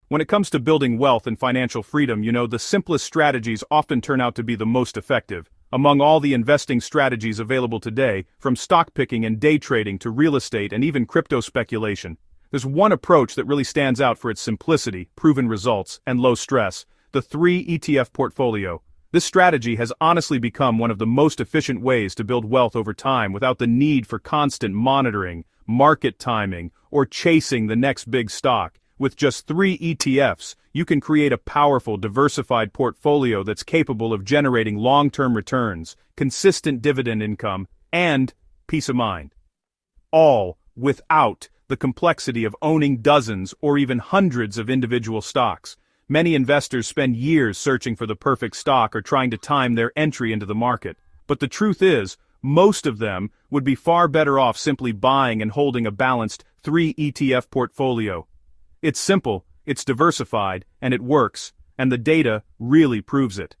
When it comes to building wealth and financial freedom, the simplest strategies often turn out to be the most effective. Among all the investing strategies available today, from stock picking and day trading to real estate and even crypto speculation, there's one approach that really stands out for its simplicity, proven results, and low stress: the 3 ETF portfolio. This strategy has honestly become one of the most efficient ways to build wealth over time without the need for constant monitoring, market timing, or chasing the next big stock. With just 3 ETFs, you can create a powerful, diversified portfolio that's capable of generating long-term returns, consistent dividend income, and peace of mind. All without the complexity of owning dozens or even hundreds of individual stocks. Many investors spend years searching for the perfect stock or trying to time their entry into the market. But the truth is, most of them would be far better off simply buying and holding a balanced 3 ETF portfolio. It's simple, it's diversified, and it works, and the data really proves it.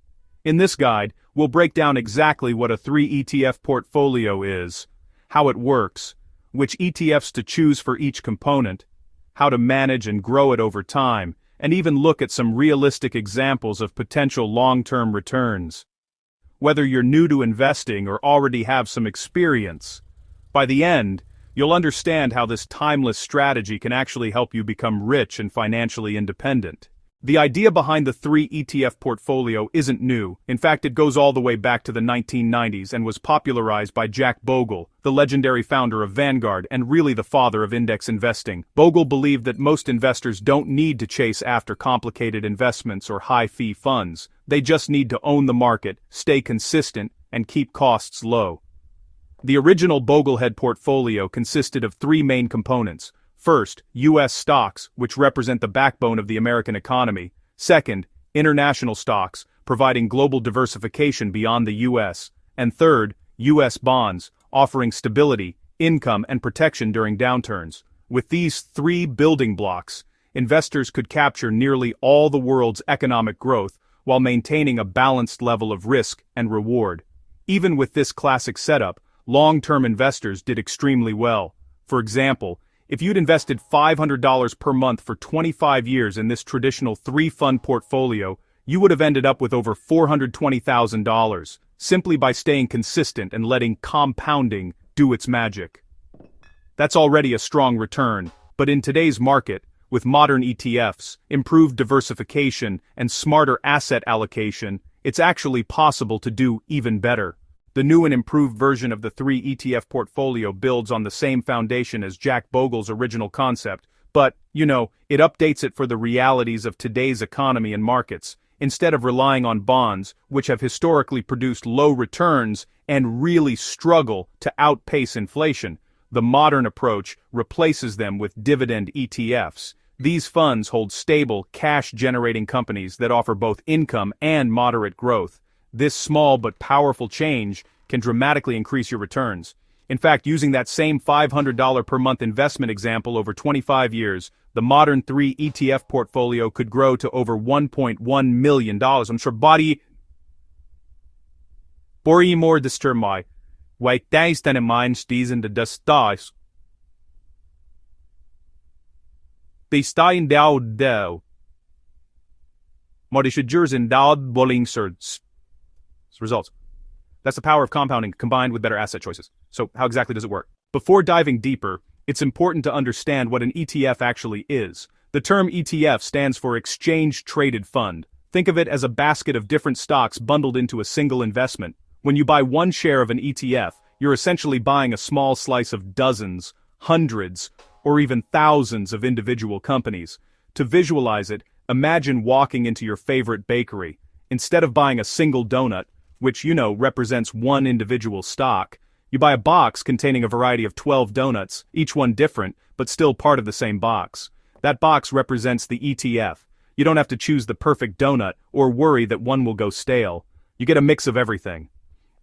In this guide, we'll break down exactly what a 3 ETF portfolio is, how it works, which ETFs to choose for each component, how to manage and grow it over time, and even look at some realistic examples of potential long-term returns. Whether you're new to investing or already have some experience, by the end, you'll understand how this timeless strategy can actually help you become rich and financially independent. The idea behind the 3 ETF portfolio isn't new. In fact, it goes all the way back to the 1990s and was popularized by Jack Bogle, the legendary founder of Vanguard and really the father of index investing. Bogle believed that most investors don't need to chase after complicated investments or high-fee funds. They just need to own the market, stay consistent, and keep costs low. The original Boglehead portfolio consisted of 3 main components. First, U.S. stocks, which represent the backbone of the American economy. Second, international stocks, providing global diversification beyond the U.S. And third, U.S. bonds, offering stability, income, and protection during downturns. With these 3 building blocks, investors could capture nearly all the world's economic growth while maintaining a balanced level of risk and reward. Even with this classic setup, long-term investors did extremely well. For example, if you'd invested $500 per month for 25 years in this traditional 3-fund portfolio, you would have ended up with over $420,000, simply by staying consistent and letting compounding do its magic. That's already a strong return, but in today's market, with modern ETFs, improved diversification, and smarter asset allocation, it's actually possible to do even better. The new and improved version of the 3 ETF portfolio builds on the same foundation as Jack Bogle's original concept, but, it updates it for the realities of today's economy and markets. Instead of relying on bonds, which have historically produced low returns and really struggle to outpace inflation, the modern approach replaces them with dividend ETFs. These funds hold stable, cash-generating companies that offer both income and moderate growth. This small but powerful change can dramatically increase your returns. In fact, using that same $500 per month investment example over 25 years, the modern 3 ETF portfolio could grow to over $1.1 million. I'm sure body more disturmai. Wait, thanks then in mind, in the dust dies. They stein down dow. Modi should jurs in dowd bowling surds. Results. That's the power of compounding combined with better asset choices. So how exactly does it work? Before diving deeper, it's important to understand what an ETF actually is. The term ETF stands for Exchange Traded Fund. Think of it as a basket of different stocks bundled into a single investment. When you buy one share of an ETF, you're essentially buying a small slice of dozens, hundreds, or even thousands of individual companies. To visualize it, imagine walking into your favorite bakery. Instead of buying a single donut, which represents one individual stock, you buy a box containing a variety of 12 donuts, each one different, but still part of the same box. That box represents the ETF. You don't have to choose the perfect donut or worry that one will go stale. You get a mix of everything.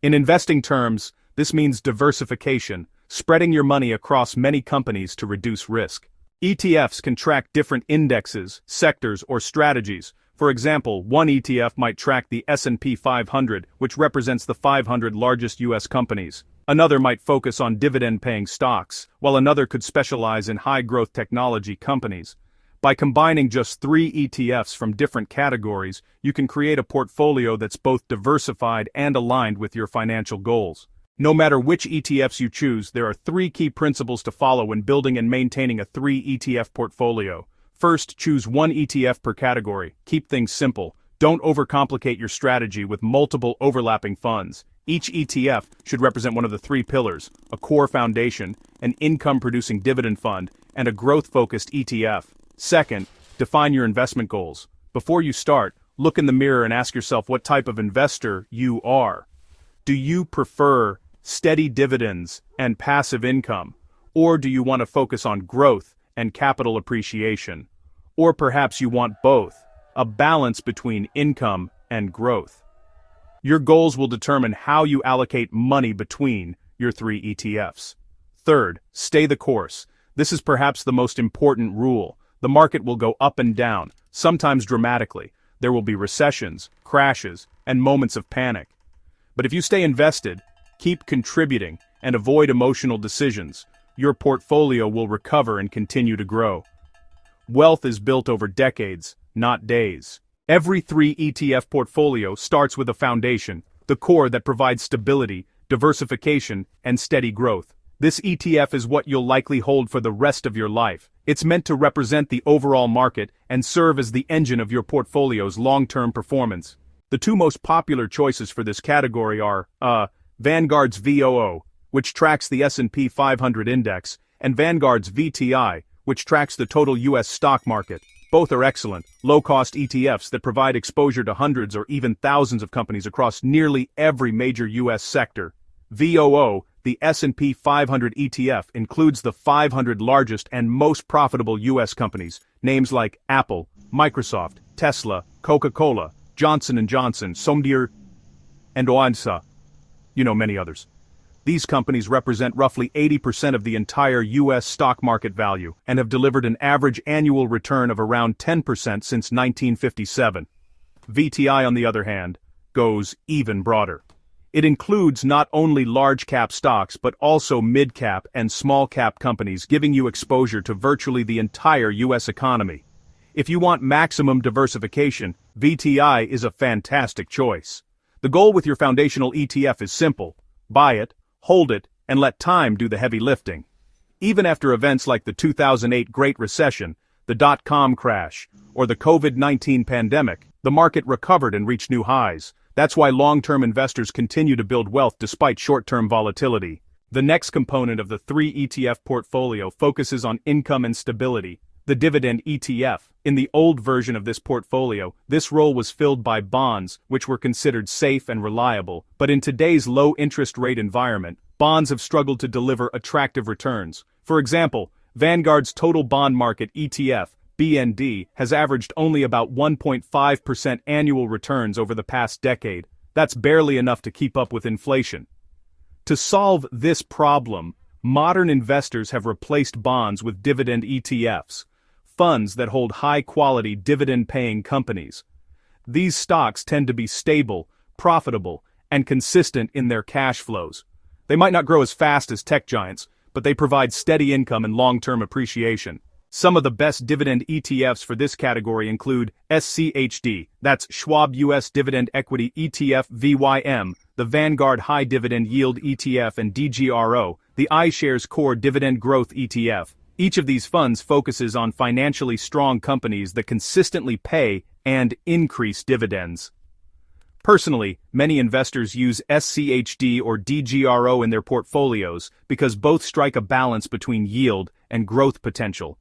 In investing terms, this means diversification, spreading your money across many companies to reduce risk. ETFs can track different indexes, sectors, or strategies. For example, one ETF might track the S&P 500, which represents the 500 largest U.S. companies. Another might focus on dividend-paying stocks, while another could specialize in high-growth technology companies. By combining just 3 ETFs from different categories, you can create a portfolio that's both diversified and aligned with your financial goals. No matter which ETFs you choose, there are 3 key principles to follow when building and maintaining a 3 ETF portfolio. First, choose 1 ETF per category. Keep things simple. Don't overcomplicate your strategy with multiple overlapping funds. Each ETF should represent one of the 3 pillars: a core foundation, an income-producing dividend fund, and a growth-focused ETF. Second, define your investment goals. Before you start, look in the mirror and ask yourself what type of investor you are. Do you prefer steady dividends and passive income, or do you want to focus on growth and capital appreciation? Or perhaps you want both, a balance between income and growth. Your goals will determine how you allocate money between your 3 ETFs. Third, stay the course. This is perhaps the most important rule. The market will go up and down, sometimes dramatically. There will be recessions, crashes, and moments of panic. But if you stay invested, keep contributing, and avoid emotional decisions, your portfolio will recover and continue to grow. Wealth is built over decades, not days. Every 3 ETF portfolio starts with a foundation, the core that provides stability, diversification, and steady growth. This ETF is what you'll likely hold for the rest of your life. It's meant to represent the overall market and serve as the engine of your portfolio's long-term performance. The 2 most popular choices for this category are, Vanguard's VOO, which tracks the S&P 500 index, and Vanguard's VTI, which tracks the total U.S. stock market. Both are excellent, low-cost ETFs that provide exposure to hundreds or even thousands of companies across nearly every major U.S. sector. VOO, the S&P 500 ETF, includes the 500 largest and most profitable U.S. companies, names like Apple, Microsoft, Tesla, Coca-Cola, Johnson & Johnson, Somdir, and Oansa. Many others. These companies represent roughly 80% of the entire U.S. stock market value and have delivered an average annual return of around 10% since 1957. VTI, on the other hand, goes even broader. It includes not only large-cap stocks but also mid-cap and small-cap companies, giving you exposure to virtually the entire U.S. economy. If you want maximum diversification, VTI is a fantastic choice. The goal with your foundational ETF is simple: buy it, hold it, and let time do the heavy lifting. Even after events like the 2008 Great Recession, the dot-com crash, or the COVID-19 pandemic, the market recovered and reached new highs. That's why long-term investors continue to build wealth despite short-term volatility. The next component of the 3 ETF portfolio focuses on income and stability, the Dividend ETF. In the old version of this portfolio, this role was filled by bonds, which were considered safe and reliable, but in today's low-interest rate environment, bonds have struggled to deliver attractive returns. For example, Vanguard's Total Bond Market ETF, BND, has averaged only about 1.5% annual returns over the past decade. That's barely enough to keep up with inflation. To solve this problem, modern investors have replaced bonds with dividend ETFs, funds that hold high-quality dividend-paying companies. These stocks tend to be stable, profitable, and consistent in their cash flows. They might not grow as fast as tech giants, but they provide steady income and long-term appreciation. Some of the best dividend ETFs for this category include SCHD, that's Schwab US Dividend Equity ETF VYM, the Vanguard High Dividend Yield ETF, and DGRO, the iShares Core Dividend Growth ETF. Each of these funds focuses on financially strong companies that consistently pay and increase dividends. Personally, many investors use SCHD or DGRO in their portfolios because both strike a balance between yield and growth potential.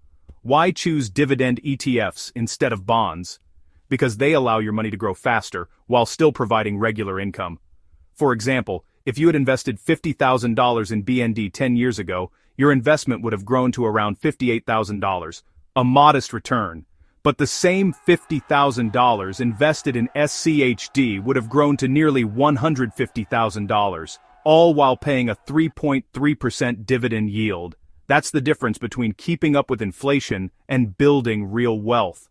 Why choose dividend ETFs instead of bonds? Because they allow your money to grow faster while still providing regular income. For example, if you had invested $50,000 in BND 10 years ago, your investment would have grown to around $58,000, a modest return. But the same $50,000 invested in SCHD would have grown to nearly $150,000, all while paying a 3.3% dividend yield. That's the difference between keeping up with inflation and building real wealth.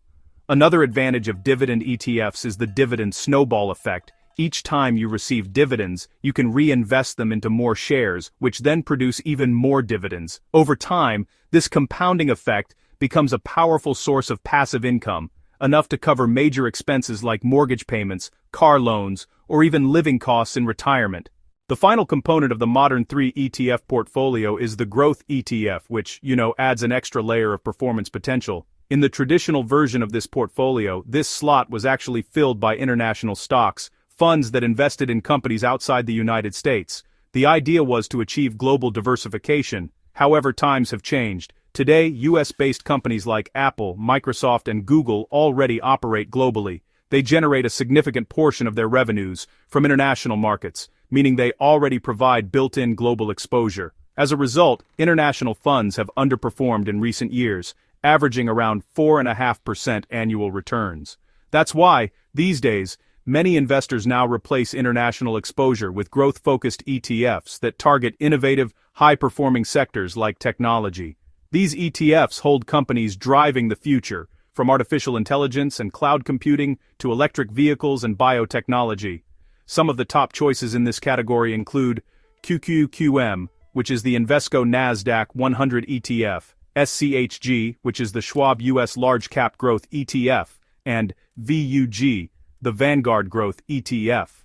Another advantage of dividend ETFs is the dividend snowball effect. Each time you receive dividends, you can reinvest them into more shares, which then produce even more dividends. Over time, this compounding effect becomes a powerful source of passive income, enough to cover major expenses like mortgage payments, car loans, or even living costs in retirement. The final component of the Modern 3 ETF portfolio is the Growth ETF, which, adds an extra layer of performance potential. In the traditional version of this portfolio, this slot was actually filled by international stocks, funds that invested in companies outside the United States. The idea was to achieve global diversification. However, times have changed. Today, US-based companies like Apple, Microsoft, and Google already operate globally. They generate a significant portion of their revenues from international markets, meaning they already provide built-in global exposure. As a result, international funds have underperformed in recent years, averaging around 4.5% annual returns. That's why, these days, many investors now replace international exposure with growth-focused ETFs that target innovative, high-performing sectors like technology. These ETFs hold companies driving the future, from artificial intelligence and cloud computing to electric vehicles and biotechnology. Some of the top choices in this category include QQQM, which is the Invesco NASDAQ 100 ETF, SCHG, which is the Schwab US Large Cap Growth ETF, and VUG, the Vanguard Growth ETF.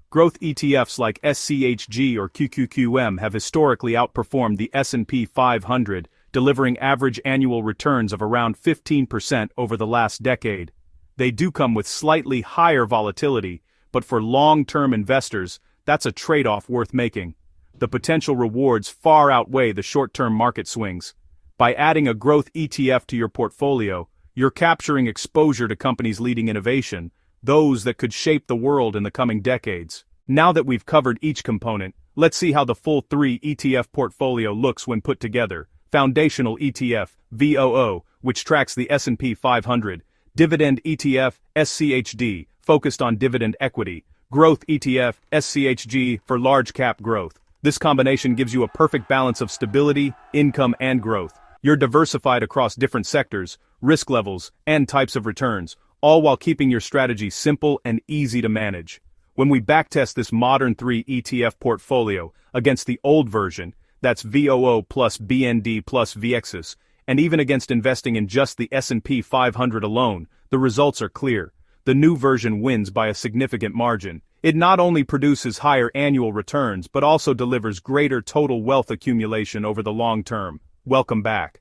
Growth ETFs like SCHG or QQQM have historically outperformed the S&P 500, delivering average annual returns of around 15% over the last decade. They do come with slightly higher volatility, but for long-term investors, that's a trade-off worth making. The potential rewards far outweigh the short-term market swings. By adding a growth ETF to your portfolio, you're capturing exposure to companies leading innovation, those that could shape the world in the coming decades. Now that we've covered each component, let's see how the full 3 ETF portfolio looks when put together. Foundational ETF, VOO, which tracks the S&P 500. Dividend ETF, SCHD, focused on dividend equity. Growth ETF, SCHG, for large cap growth. This combination gives you a perfect balance of stability, income, and growth. You're diversified across different sectors, risk levels, and types of returns, all while keeping your strategy simple and easy to manage. When we backtest this Modern 3 ETF portfolio against the old version, that's VOO plus BND plus VXs, and even against investing in just the S&P 500 alone, the results are clear. The new version wins by a significant margin. It not only produces higher annual returns but also delivers greater total wealth accumulation over the long term. Welcome back.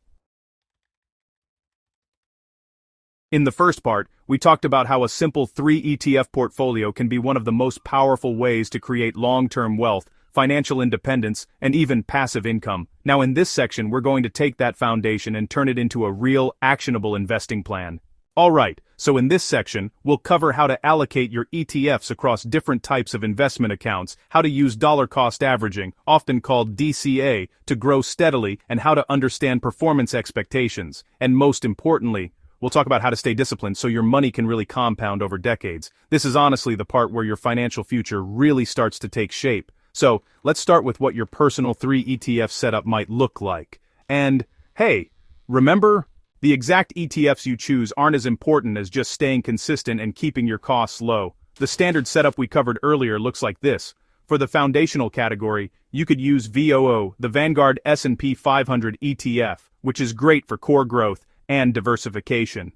In the first part, we talked about how a simple 3 ETF portfolio can be one of the most powerful ways to create long-term wealth, financial independence, and even passive income. Now in this section, we're going to take that foundation and turn it into a real, actionable investing plan. Alright, so in this section, we'll cover how to allocate your ETFs across different types of investment accounts, how to use dollar cost averaging, often called DCA, to grow steadily, and how to understand performance expectations. And most importantly, we'll talk about how to stay disciplined so your money can really compound over decades. This is honestly the part where your financial future really starts to take shape. So, let's start with what your personal 3 ETF setup might look like. And, hey, remember, the exact ETFs you choose aren't as important as just staying consistent and keeping your costs low. The standard setup we covered earlier looks like this. For the foundational category, you could use VOO, the Vanguard S&P 500 ETF, which is great for core growth and diversification.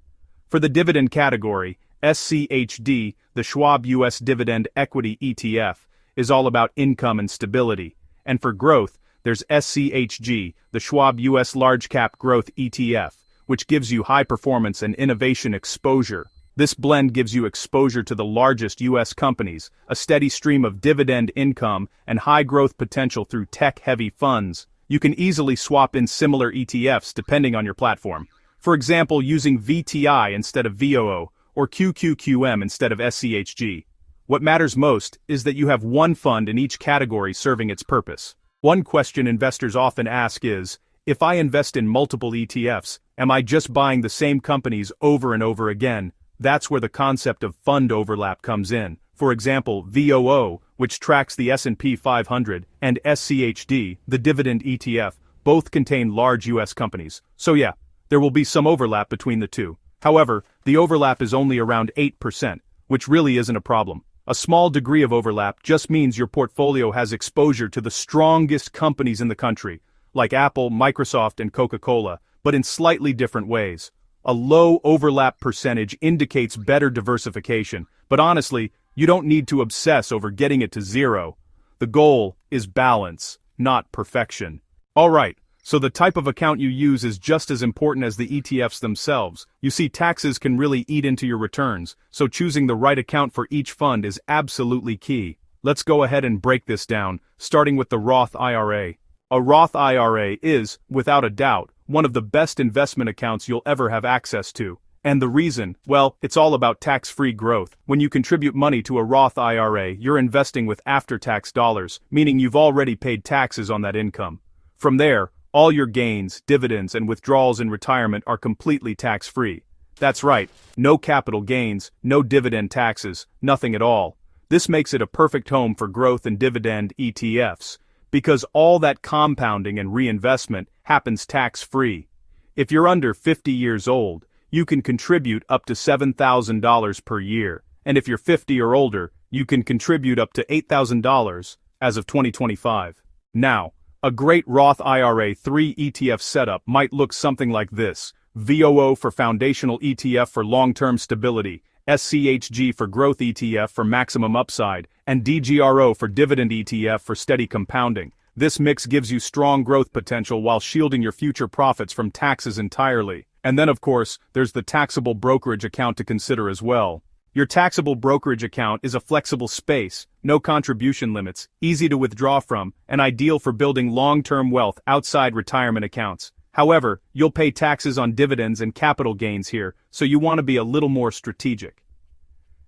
For the dividend category, SCHD, the Schwab US Dividend Equity ETF, is all about income and stability. And for growth, there's SCHG, the Schwab US Large Cap Growth ETF, which gives you high performance and innovation exposure. This blend gives you exposure to the largest US companies, a steady stream of dividend income, and high growth potential through tech-heavy funds. You can easily swap in similar ETFs depending on your platform. For example, using VTI instead of VOO, or QQQM instead of SCHG. What matters most is that you have one fund in each category serving its purpose. One question investors often ask is, if I invest in multiple ETFs, am I just buying the same companies over and over again? That's where the concept of fund overlap comes in. For example, VOO, which tracks the S&P 500, and SCHD, the Dividend ETF, both contain large US companies. So yeah, there will be some overlap between the two. However, the overlap is only around 8%, which really isn't a problem. A small degree of overlap just means your portfolio has exposure to the strongest companies in the country, like Apple, Microsoft, and Coca-Cola, but in slightly different ways. A low overlap percentage indicates better diversification, but honestly, you don't need to obsess over getting it to zero. The goal is balance, not perfection. Alright, so the type of account you use is just as important as the ETFs themselves. You see, taxes can really eat into your returns, so choosing the right account for each fund is absolutely key. Let's go ahead and break this down, starting with the Roth IRA. A Roth IRA is, without a doubt, one of the best investment accounts you'll ever have access to. And the reason, well, it's all about tax-free growth. When you contribute money to a Roth IRA, you're investing with after-tax dollars, meaning you've already paid taxes on that income. From there, all your gains, dividends, and withdrawals in retirement are completely tax-free. That's right, no capital gains, no dividend taxes, nothing at all. This makes it a perfect home for growth and dividend ETFs, because all that compounding and reinvestment happens tax-free. If you're under 50 years old, you can contribute up to $7,000 per year, and if you're 50 or older, you can contribute up to $8,000 as of 2025. Now, a great Roth IRA 3 ETF setup might look something like this: VOO for Foundational ETF for long-term stability, SCHG for Growth ETF for maximum upside, and DGRO for Dividend ETF for steady compounding. This mix gives you strong growth potential while shielding your future profits from taxes entirely. And then of course, there's the taxable brokerage account to consider as well. Your taxable brokerage account is a flexible space, no contribution limits, easy to withdraw from, and ideal for building long-term wealth outside retirement accounts. However, you'll pay taxes on dividends and capital gains here, so you want to be a little more strategic.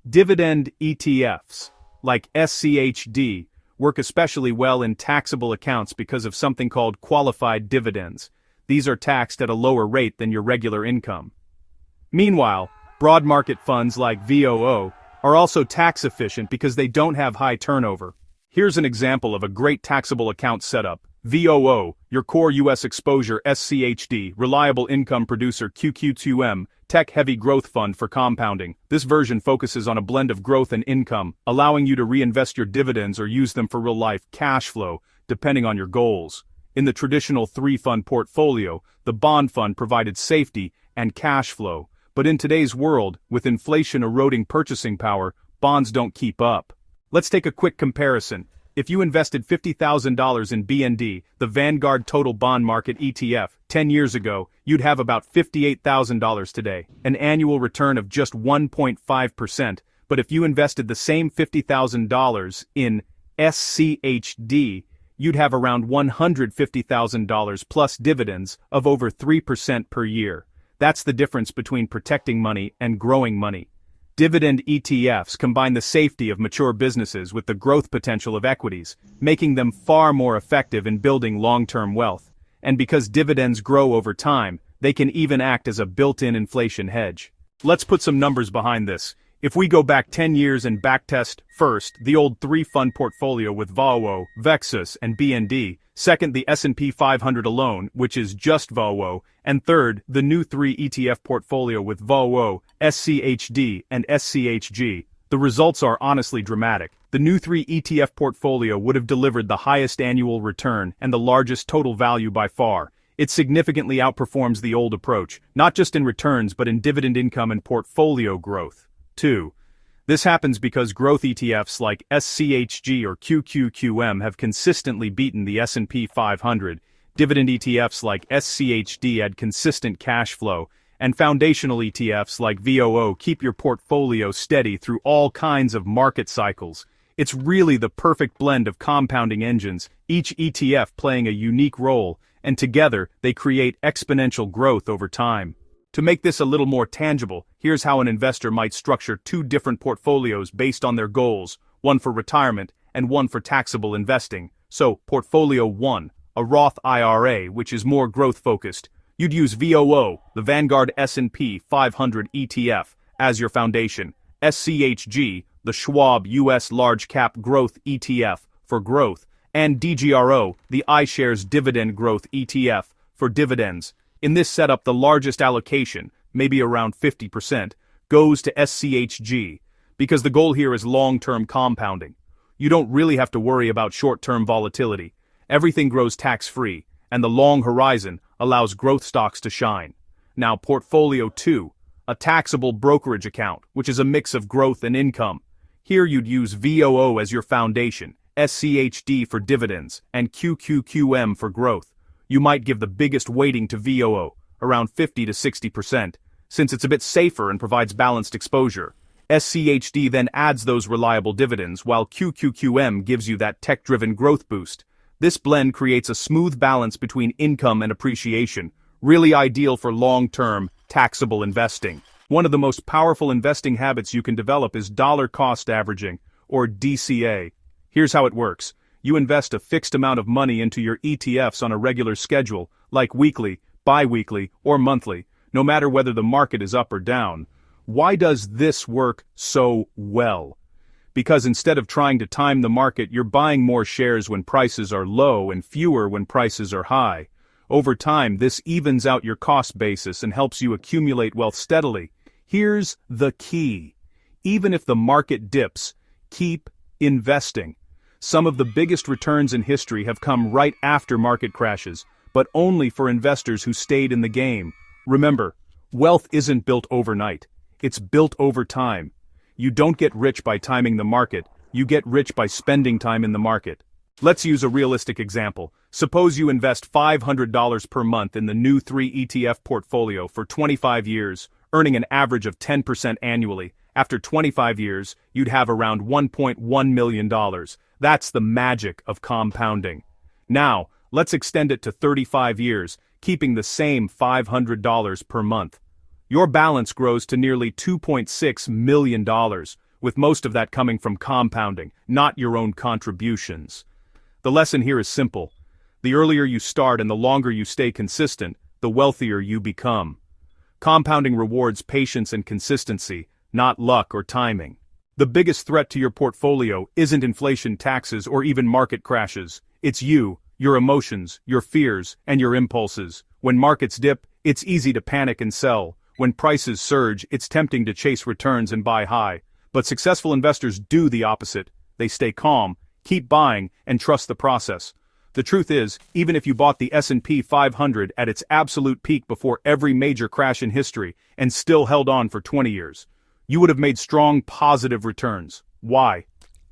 Dividend ETFs, like SCHD, work especially well in taxable accounts because of something called qualified dividends. These are taxed at a lower rate than your regular income. Meanwhile, broad market funds like VOO are also tax efficient because they don't have high turnover. Here's an example of a great taxable account setup. VOO, your core U.S. exposure SCHD, reliable income producer QQQM, tech-heavy growth fund for compounding. This version focuses on a blend of growth and income, allowing you to reinvest your dividends or use them for real-life cash flow, depending on your goals. In the traditional three-fund portfolio, the bond fund provided safety and cash flow. But in today's world, with inflation eroding purchasing power, bonds don't keep up. Let's take a quick comparison. If you invested $50,000 in BND, the Vanguard Total Bond Market ETF, 10 years ago, you'd have about $58,000 today, an annual return of just 1.5%. But if you invested the same $50,000 in SCHD, you'd have around $150,000 plus dividends of over 3% per year. That's the difference between protecting money and growing money. Dividend ETFs combine the safety of mature businesses with the growth potential of equities, making them far more effective in building long-term wealth. And because dividends grow over time, they can even act as a built-in inflation hedge. Let's put some numbers behind this. If we go back 10 years and backtest, first, the old three-fund portfolio with VOO, Vexus, and BND, second, the S&P 500 alone, which is just VOO, and third, the new 3 ETF portfolio with VOO, SCHD, and SCHG, the results are honestly dramatic. The new 3 ETF portfolio would have delivered the highest annual return and the largest total value by far. It significantly outperforms the old approach, not just in returns but in dividend income and portfolio growth. 2. This happens because growth ETFs like SCHG or QQQM have consistently beaten the S&P 500, dividend ETFs like SCHD add consistent cash flow, and foundational ETFs like VOO keep your portfolio steady through all kinds of market cycles. It's really the perfect blend of compounding engines, each ETF playing a unique role, and together they create exponential growth over time. To make this a little more tangible, here's how an investor might structure 2 different portfolios based on their goals, one for retirement and one for taxable investing. So, Portfolio 1, a Roth IRA, which is more growth-focused. You'd use VOO, the Vanguard S&P 500 ETF, as your foundation, SCHG, the Schwab U.S. Large Cap Growth ETF, for growth, and DGRO, the iShares Dividend Growth ETF, for dividends. In this setup, the largest allocation, maybe around 50%, goes to SCHG, because the goal here is long-term compounding. You don't really have to worry about short-term volatility. Everything grows tax-free, and the long horizon allows growth stocks to shine. Now Portfolio 2, a taxable brokerage account, which is a mix of growth and income. Here you'd use VOO as your foundation, SCHD for dividends, and QQQM for growth. You might give the biggest weighting to VOO, around 50 to 60%, since it's a bit safer and provides balanced exposure. SCHD then adds those reliable dividends, while QQQM gives you that tech-driven growth boost. This blend creates a smooth balance between income and appreciation, really ideal for long-term, taxable investing. One of the most powerful investing habits you can develop is dollar cost averaging, or DCA. Here's how it works. You invest a fixed amount of money into your ETFs on a regular schedule, like weekly, bi-weekly, or monthly, no matter whether the market is up or down. Why does this work so well? Because instead of trying to time the market, you're buying more shares when prices are low and fewer when prices are high. Over time, this evens out your cost basis and helps you accumulate wealth steadily. Here's the key. Even if the market dips, keep investing. Some of the biggest returns in history have come right after market crashes, but only for investors who stayed in the game. Remember, wealth isn't built overnight. It's built over time. You don't get rich by timing the market, you get rich by spending time in the market. Let's use a realistic example. Suppose you invest $500 per month in the new 3 ETF portfolio for 25 years, earning an average of 10% annually. After 25 years, you'd have around $1.1 million. That's the magic of compounding. Now, let's extend it to 35 years, keeping the same $500 per month. Your balance grows to nearly $2.6 million, with most of that coming from compounding, not your own contributions. The lesson here is simple. The earlier you start and the longer you stay consistent, the wealthier you become. Compounding rewards patience and consistency, not luck or timing. The biggest threat to your portfolio isn't inflation, taxes, or even market crashes. It's you, your emotions, your fears, and your impulses. When markets dip, it's easy to panic and sell. When prices surge, it's tempting to chase returns and buy high. But successful investors do the opposite. They stay calm, keep buying, and trust the process. The truth is, even if you bought the S&P 500 at its absolute peak before every major crash in history and still held on for 20 years, you would have made strong positive returns. Why?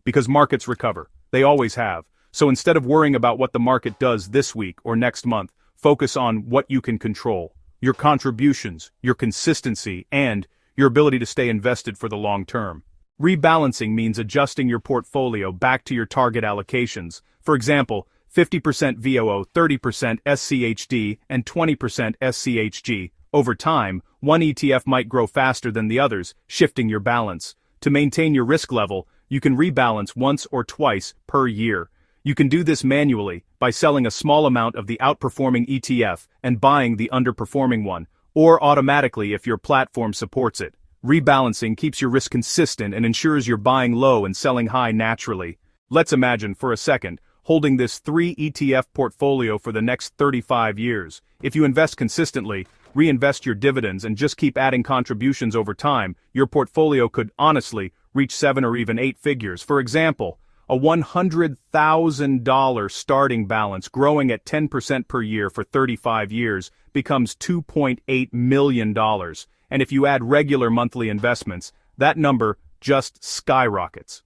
Because markets recover. They always have. So instead of worrying about what the market does this week or next month, focus on what you can control. Your contributions, your consistency, and your ability to stay invested for the long term. Rebalancing means adjusting your portfolio back to your target allocations. For example, 50% VOO, 30% SCHD, and 20% SCHG. Over time, one ETF might grow faster than the others, shifting your balance. To maintain your risk level, you can rebalance once or twice per year. You can do this manually by selling a small amount of the outperforming ETF and buying the underperforming one, or automatically if your platform supports it. Rebalancing keeps your risk consistent and ensures you're buying low and selling high naturally. Let's imagine for a second, holding this 3 ETF portfolio for the next 35 years. If you invest consistently, reinvest your dividends and just keep adding contributions over time, your portfolio could honestly reach 7 or even 8 figures. For example, a $100,000 starting balance growing at 10% per year for 35 years becomes $2.8 million. And if you add regular monthly investments, that number just skyrockets.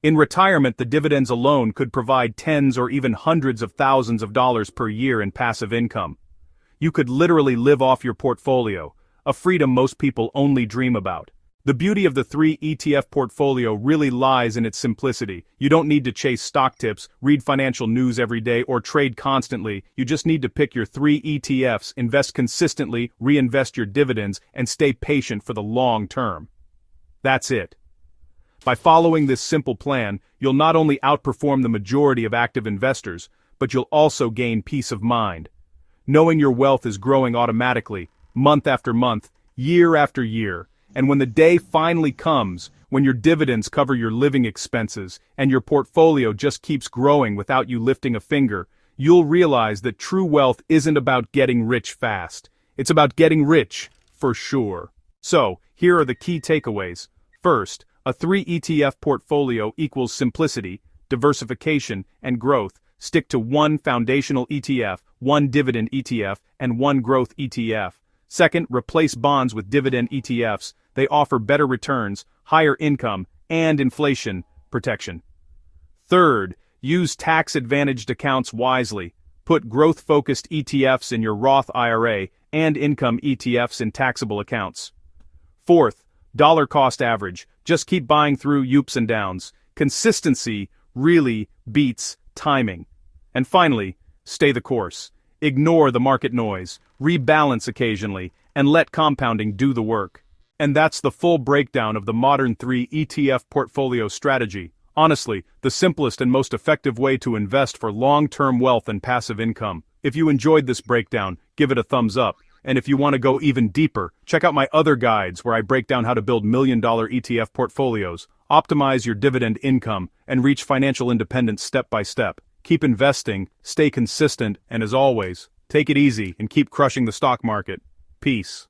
In retirement, the dividends alone could provide tens or even hundreds of thousands of dollars per year in passive income. You could literally live off your portfolio, a freedom most people only dream about. The beauty of the 3 ETF portfolio really lies in its simplicity. You don't need to chase stock tips, read financial news every day, or trade constantly. You just need to pick your 3 ETFs, invest consistently, reinvest your dividends, and stay patient for the long term. That's it. By following this simple plan, you'll not only outperform the majority of active investors, but you'll also gain peace of mind. Knowing your wealth is growing automatically, month after month, year after year, and when the day finally comes, when your dividends cover your living expenses, and your portfolio just keeps growing without you lifting a finger, you'll realize that true wealth isn't about getting rich fast. It's about getting rich, for sure. So, here are the key takeaways. First, a 3 ETF portfolio equals simplicity, diversification, and growth. Stick to one foundational ETF, one dividend ETF, and one growth ETF. Second, replace bonds with dividend ETFs. They offer better returns, higher income, and inflation protection. Third, use tax-advantaged accounts wisely. Put growth-focused ETFs in your Roth IRA and income ETFs in taxable accounts. Fourth, dollar cost average. Just keep buying through ups and downs. Consistency really beats timing. And finally, stay the course. Ignore the market noise, rebalance occasionally, and let compounding do the work. And that's the full breakdown of the Modern 3 ETF portfolio strategy. Honestly, the simplest and most effective way to invest for long-term wealth and passive income. If you enjoyed this breakdown, give it a thumbs up. And if you want to go even deeper, check out my other guides where I break down how to build million-dollar ETF portfolios, optimize your dividend income, and reach financial independence step by step. Keep investing, stay consistent, and as always, take it easy and keep crushing the stock market. Peace.